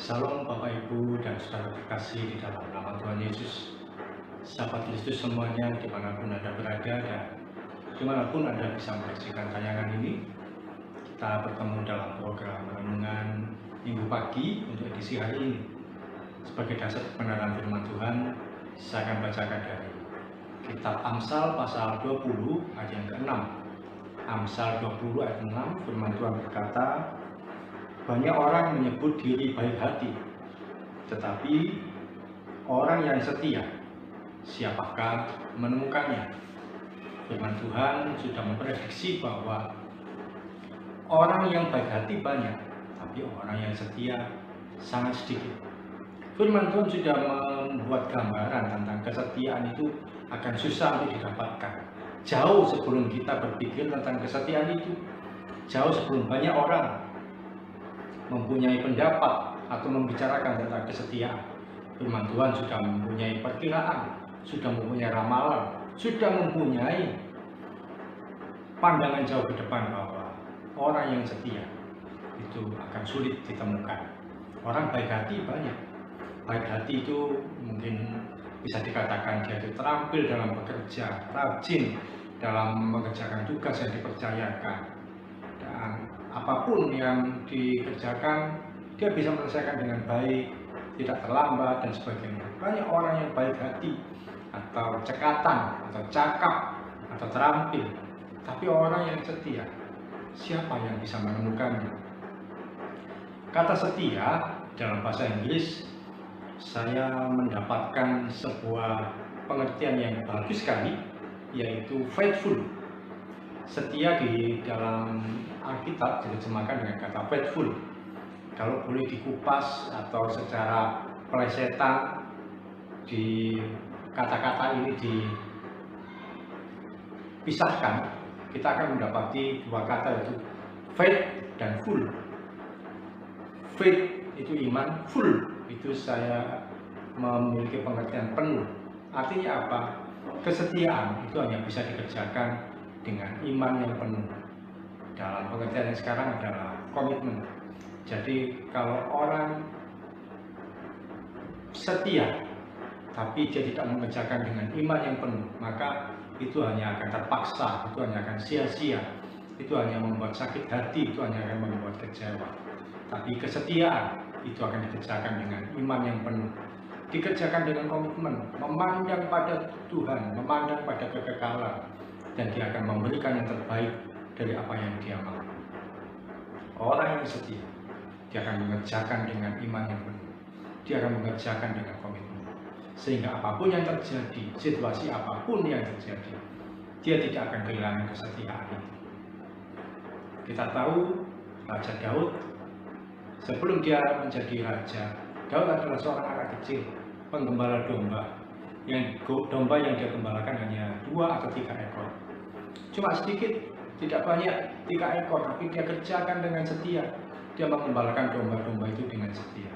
Salam Bapak Ibu dan saudara terkasih di dalam nama Tuhan Yesus. Sahabat Kristus semuanya dimanapun Anda berada dan dimanapun Anda bisa menyaksikan tayangan ini, kita bertemu dalam program renungan Minggu pagi untuk edisi hari ini. Sebagai dasar kebenaran firman Tuhan, saya akan bacakan dari Kitab Amsal pasal 20 ayat yang ke-6. Amsal 20 ayat 6, firman Tuhan berkata, banyak orang menyebut diri baik hati, tetapi orang yang setia, siapakah menemukannya? Firman Tuhan sudah memprediksi bahwa orang yang baik hati banyak, tapi orang yang setia sangat sedikit. Firman Tuhan sudah membuat gambaran tentang kesetiaan itu akan susah untuk didapatkan. Jauh sebelum kita berpikir tentang kesetiaan itu, jauh sebelum banyak orang mempunyai pendapat atau membicarakan tentang kesetiaan, firman Tuhan sudah mempunyai perkiraan, sudah mempunyai ramalan, sudah mempunyai pandangan jauh ke depan bahwa orang yang setia itu akan sulit ditemukan. Orang baik hati banyak. Baik hati itu mungkin bisa dikatakan dia itu terampil dalam bekerja, rajin dalam mengerjakan tugas yang dipercayakan, dan apapun yang dikerjakan dia bisa menyelesaikan dengan baik, tidak terlambat dan sebagainya. Banyak orang yang baik hati atau cekatan atau cakap atau terampil, tapi orang yang setia, siapa yang bisa menemukannya? Kata setia dalam bahasa Inggris, saya mendapatkan sebuah pengertian yang bagus sekali, yaitu faithful. Setia di dalam Alkitab diterjemahkan dengan kata faithful. Kalau boleh dikupas atau secara plesetan di kata-kata ini dipisahkan, kita akan mendapati dua kata, yaitu faith dan full. Faith itu iman, full itu saya memiliki pengertian penuh. Artinya apa? Kesetiaan itu hanya bisa dikerjakan dengan iman yang penuh. Dalam pengertian yang sekarang adalah komitmen. Jadi kalau orang setia tapi dia tidak mengerjakan dengan iman yang penuh, maka itu hanya akan terpaksa, itu hanya akan sia-sia, itu hanya membuat sakit hati, itu hanya akan membuat kecewa. Tapi kesetiaan itu akan dikerjakan dengan iman yang penuh, dikerjakan dengan komitmen, memandang pada Tuhan, memandang pada kekekalan, dan dia akan memberikan yang terbaik dari apa yang dia mau. Orang yang setia, dia akan mengerjakan dengan iman yang penuh, dia akan mengerjakan dengan komitmen, sehingga apapun yang terjadi, situasi apapun yang terjadi, dia tidak akan kehilangan kesetiaan itu. Kita tahu Raja Daud, sebelum dia menjadi raja, Daud adalah seorang anak kecil, penggembala domba. Yang domba yang dia gembalakan hanya 2 atau 3 ekor. Cuma sedikit, tidak banyak, 3 ekor, tapi dia kerjakan dengan setia. Dia mengembalakan domba-domba itu dengan setia.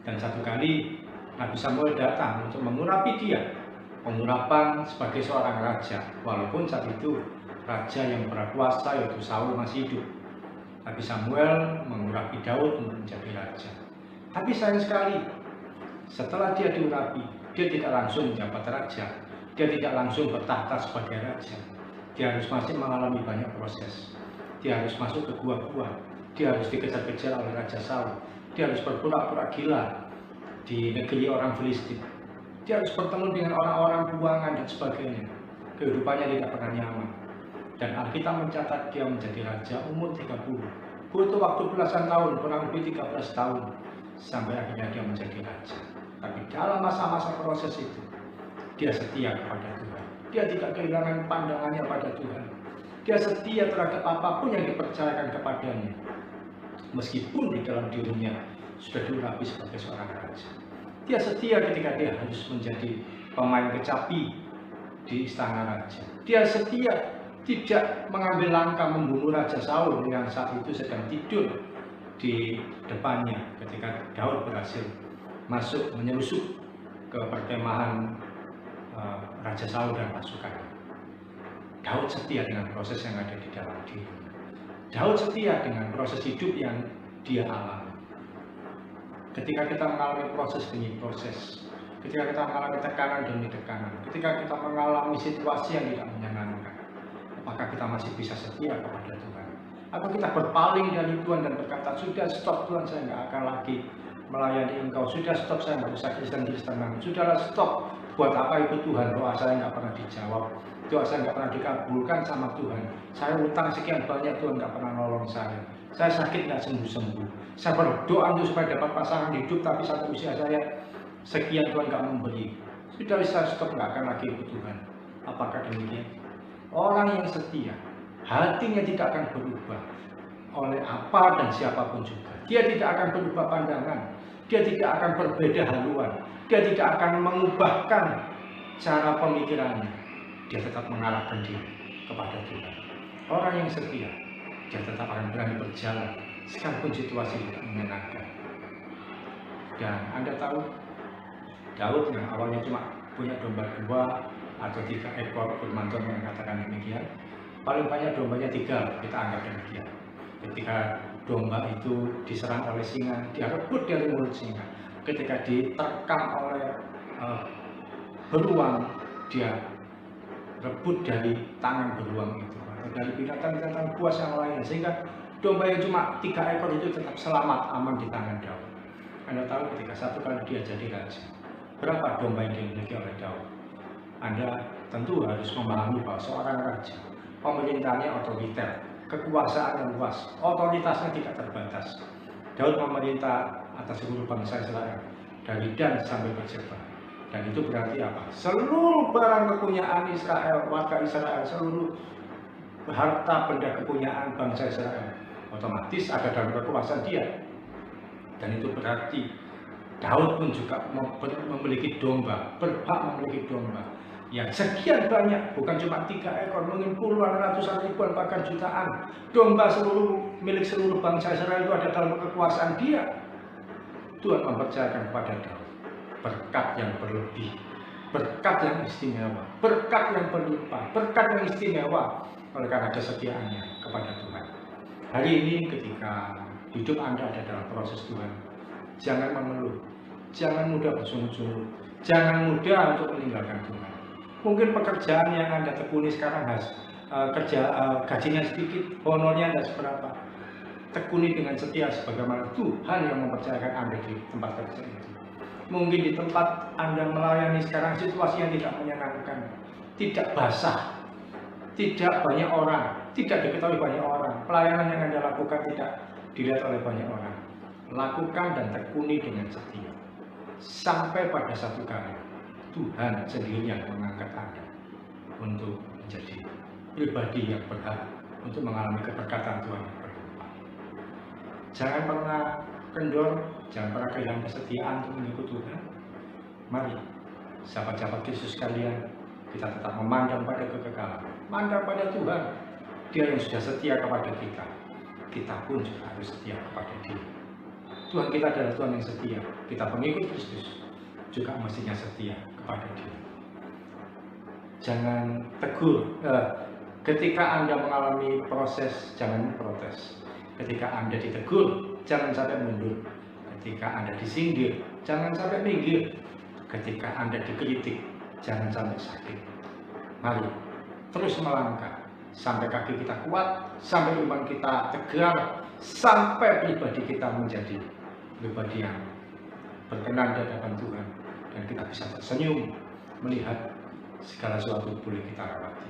Dan satu kali Nabi Samuel datang untuk mengurapi dia, pengurapan sebagai seorang raja, walaupun saat itu raja yang berkuasa yaitu Saul masih hidup. Nabi Samuel mengurapi Daud untuk menjadi raja. Tapi sayang sekali, setelah dia diurapi, dia tidak langsung menjabat raja, dia tidak langsung bertahta sebagai raja. Dia harus masih mengalami banyak proses. Dia harus masuk ke gua-gua, dia harus dikejar-kejar oleh Raja Saul, dia harus berpura-pura gila di negeri orang Filistin, dia harus bertemu dengan orang-orang buangan dan sebagainya. Kehidupannya tidak pernah nyaman. Dan Alkitab mencatat dia menjadi raja umur 30. Butuh waktu belasan tahun, kurang lebih 13 tahun, sampai akhirnya dia menjadi raja. Tapi dalam masa-masa proses itu, dia setia kepada Tuhan. Dia tidak kehilangan pandangannya pada Tuhan. Dia setia terhadap apapun yang dipercayakan kepadanya, meskipun di dalam dirinya sudah diurapi sebagai seorang raja. Dia setia ketika dia harus menjadi pemain kecapi di istana raja. Dia setia tidak mengambil langkah membunuh Raja Saul yang saat itu sedang tidur di depannya ketika Daud berhasil masuk menyelusup ke perkemahan Raja Saul dan pasukan. Daud setia dengan proses yang ada di dalam dirinya. Daud setia dengan proses hidup yang dia alami. Ketika kita mengalami proses demi proses, ketika kita mengalami tekanan demi tekanan, ketika kita mengalami situasi yang tidak menyenangkan, apakah kita masih bisa setia kepada Tuhan? Atau kita berpaling dari Tuhan dan berkata, sudah stop Tuhan, saya nggak akan lagi melayani Engkau, sudah stop, saya nggak usah Kristen, sudahlah stop, buat apa ikut Tuhan, doa saya nggak pernah dijawab, doa saya nggak pernah dikabulkan sama Tuhan, saya utang sekian banyak, Tuhan nggak pernah nolong saya sakit nggak sembuh-sembuh, saya berdoa untuk supaya dapat pasangan hidup, tapi satu usia saya sekian Tuhan nggak memberi, sudah saya stop, nggak akan lagi ikut Tuhan. Apakah demikian? Orang yang setia, hatinya tidak akan berubah oleh apa dan siapapun juga. Dia tidak akan berubah pandangan, dia tidak akan berbeda haluan, dia tidak akan mengubahkan cara pemikirannya. Dia tetap mengarahkan diri kepada Tuhan. Orang yang setia, dia tetap akan berani berjalan sekalipun situasi tidak menyenangkan. Dan Anda tahu, Daud yang awalnya cuma punya domba 2 atau 3 ekor, firman Tuhan mengatakan demikian. Paling banyak dombanya 3, kita anggap demikian. Ketika domba itu diserang oleh singa, dia rebut dari mulut singa. Ketika diterkam oleh beruang, dia rebut dari tangan beruang itu, atau dari binatang-binatang buas yang lain, sehingga domba yang cuma 3 ekor itu tetap selamat aman di tangan Daud. Anda tahu ketika satu kali dia jadi raja, berapa domba yang dimiliki oleh Daud? Anda tentu harus memahami bahwa seorang raja, pemerintahnya otoriter, kekuasaannya luas, otoritasnya tidak terbatas. Daud memerintah atas seluruh bangsa Israel, dari Dan sampai Berseba. Dan itu berarti apa? Seluruh barang kepunyaan Israel, warga Israel, seluruh harta benda kepunyaan bangsa Israel, otomatis ada dalam kekuasaan dia. Dan itu berarti Daud pun juga memiliki domba, berhak memiliki domba. Ya sekian banyak, bukan cuma 3 ekor, mungkin puluhan, ratusan ribuan, bahkan jutaan domba milik seluruh bangsa Israel itu ada dalam kekuasaan dia. Tuhan mempercayakan kepada Daud berkat yang berlebih, berkat yang istimewa, berkat yang berlimpah, berkat yang istimewa oleh karena kesetiaannya kepada Tuhan. Hari ini ketika hidup Anda ada dalam proses Tuhan, jangan mengeluh, jangan mudah bersungut-sungut, jangan mudah untuk meninggalkan Tuhan. Mungkin pekerjaan yang Anda tekuni sekarang gajinya sedikit, honornya tidak seberapa. Tekuni dengan setia sebagaimana Tuhan yang mempercayakan Anda di tempat kerja itu. Mungkin di tempat Anda melayani sekarang situasi yang tidak menyenangkan, tidak basah, tidak banyak orang, tidak diketahui banyak orang. Pelayanan yang Anda lakukan tidak dilihat oleh banyak orang. Lakukan dan tekuni dengan setia. Sampai pada satu kali Tuhan sendiri yang mengangkat Anda untuk menjadi pribadi yang berhak untuk mengalami keberkatan Tuhan yang berlimpah. Jangan pernah kendor, jangan pernah kehilangan kesetiaan untuk mengikut Tuhan. Mari, sahabat-sahabat Yesus sekalian, kita tetap memandang pada kekekalan, memandang pada Tuhan. Dia yang sudah setia kepada kita, kita pun juga harus setia kepada Dia. Tuhan kita adalah Tuhan yang setia, kita pengikut Kristus juga mestinya setia kepada Dia. Jangan tegur, ketika Anda mengalami proses, jangan protes. Ketika Anda ditegur, jangan sampai mundur. Ketika Anda disindir, jangan sampai minggir. Ketika Anda dikritik, jangan sampai sakit. Mari terus melangkah sampai kaki kita kuat, sampai iman kita tegar, sampai pribadi kita menjadi pribadi yang berkenan di hadapan Tuhan, dan kita bisa tersenyum melihat segala sesuatu boleh kita lewati.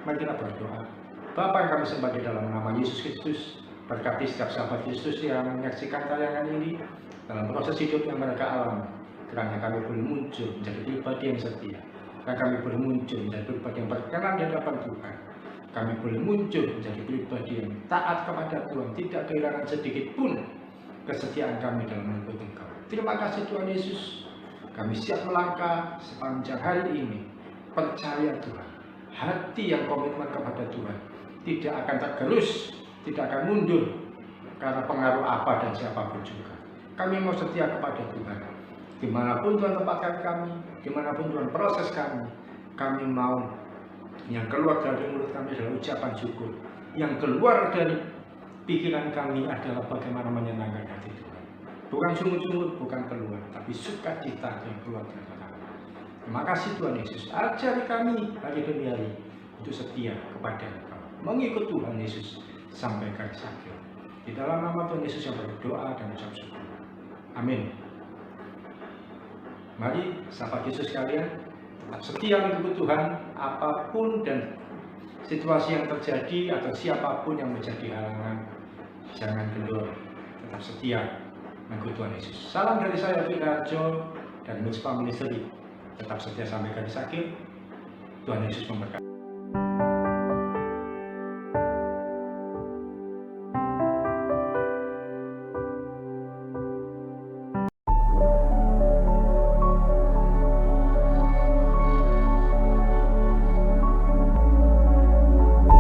Mari kita berdoa. Bapa yang kami sembah di dalam nama Yesus Kristus, berkati setiap sahabat Kristus yang menyaksikan tayangan ini dalam proses hidup yang mereka alami. Kiranya kami boleh muncul menjadi pribadi yang setia, dan kami boleh muncul menjadi pribadi yang berkenan di hadapan Tuhan. Kami boleh muncul menjadi pribadi yang taat kepada Tuhan, tidak kehilangan sedikit pun kesetiaan kami dalam mengikut Engkau. Terima kasih Tuhan Yesus. Kami siap melangkah sepanjang hari ini. Percaya Tuhan, hati yang komitmen kepada Tuhan tidak akan tergerus, tidak akan mundur karena pengaruh apa dan siapapun juga. Kami mau setia kepada Tuhan. Dimanapun Tuhan tempatkan kami, dimanapun Tuhan proses kami mau yang keluar dari mulut kami adalah ucapan syukur. Yang keluar dari pikiran kami adalah bagaimana menyenangkan hati Tuhan. Bukan sungut-sungut, bukan keluhan, tapi sukacita yang keluar dari hati. Terima kasih Tuhan Yesus. Ajari kami hari demi hari untuk setia kepada Engkau, mengikut Tuhan Yesus sampai garis akhir. Di dalam nama Tuhan Yesus yang berdoa dan ucap syukur. Amin. Mari sahabat Yesus sekalian, tetap setia mengikut Tuhan apapun dan situasi yang terjadi atau siapapun yang menjadi halangan. Jangan kendor, tetap setia mengikut Tuhan Yesus. Salam dari saya, Fina Harjo dan Mutspa Ministry. Tetap setia sampai garis akhir. Tuhan Yesus memberkati.